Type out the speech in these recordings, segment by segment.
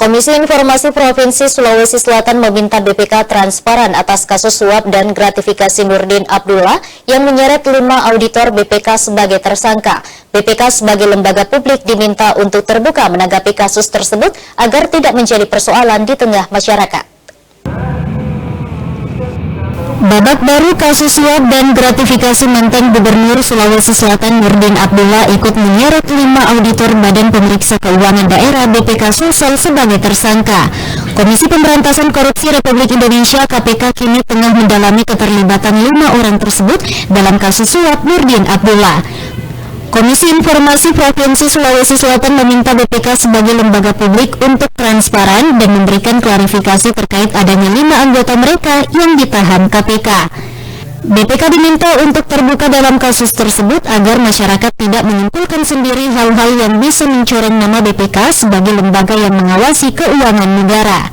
Komisi Informasi Provinsi Sulawesi Selatan meminta BPK transparan atas kasus suap dan gratifikasi Nurdin Abdullah yang menyeret 5 auditor BPK sebagai tersangka. BPK sebagai lembaga publik diminta untuk terbuka menanggapi kasus tersebut agar tidak menjadi persoalan di tengah masyarakat. Babak baru kasus suap dan gratifikasi mantan Gubernur Sulawesi Selatan Nurdin Abdullah ikut menyeret 5 auditor Badan Pemeriksa Keuangan Daerah BPK Sulsel sebagai tersangka. Komisi Pemberantasan Korupsi Republik Indonesia KPK kini tengah mendalami keterlibatan 5 orang tersebut dalam kasus suap Nurdin Abdullah. Komisi Informasi Provinsi Sulawesi Selatan meminta BPK sebagai lembaga publik untuk transparan dan memberikan klarifikasi terkait adanya 5 anggota mereka yang ditahan KPK. BPK diminta untuk terbuka dalam kasus tersebut agar masyarakat tidak menyimpulkan sendiri hal-hal yang bisa mencoreng nama BPK sebagai lembaga yang mengawasi keuangan negara.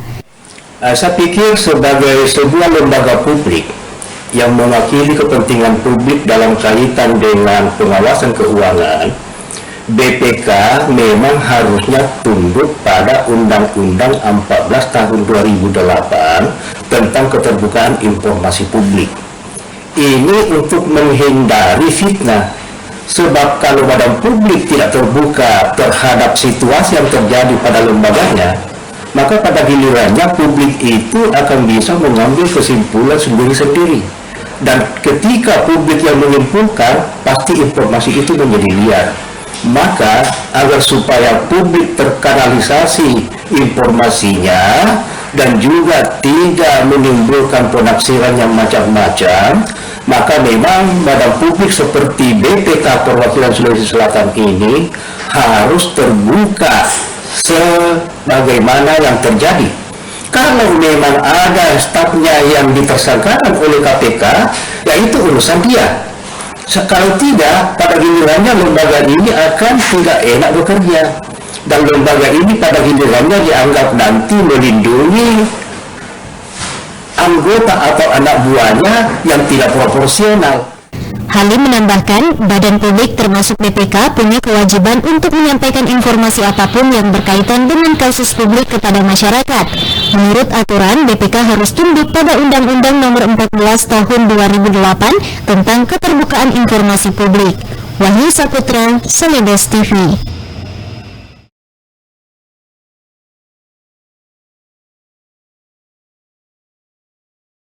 Saya pikir sebagai sebuah lembaga publik yang mewakili kepentingan publik dalam kaitan dengan pengawasan keuangan, BPK memang harusnya tunduk pada Undang-Undang 14 tahun 2008 tentang keterbukaan informasi publik. Ini untuk menghindari fitnah, sebab kalau badan publik tidak terbuka terhadap situasi yang terjadi pada lembaganya, maka pada gilirannya publik itu akan bisa mengambil kesimpulan sendiri-sendiri. Dan ketika publik yang menyimpulkan, pasti informasi itu menjadi liar. Maka agar supaya publik terkanalisasi informasinya dan juga tidak menimbulkan penafsiran yang macam-macam, maka memang badan publik seperti BPK Perwakilan Sulawesi Selatan ini harus terbuka sebagaimana yang terjadi. Kalau memang ada stafnya yang ditersangkakan oleh KPK, ya itu urusan dia. Kalau tidak, pada gilirannya lembaga ini akan tidak enak bekerja. Dan lembaga ini pada gilirannya dianggap nanti melindungi anggota atau anak buahnya yang tidak proporsional. Halim menambahkan, badan publik termasuk BPK punya kewajiban untuk menyampaikan informasi apapun yang berkaitan dengan kasus publik kepada masyarakat. Menurut aturan, BPK harus tunduk pada Undang-Undang Nomor 14 Tahun 2008 tentang keterbukaan informasi publik. Wahyu Saputra, Celebes TV.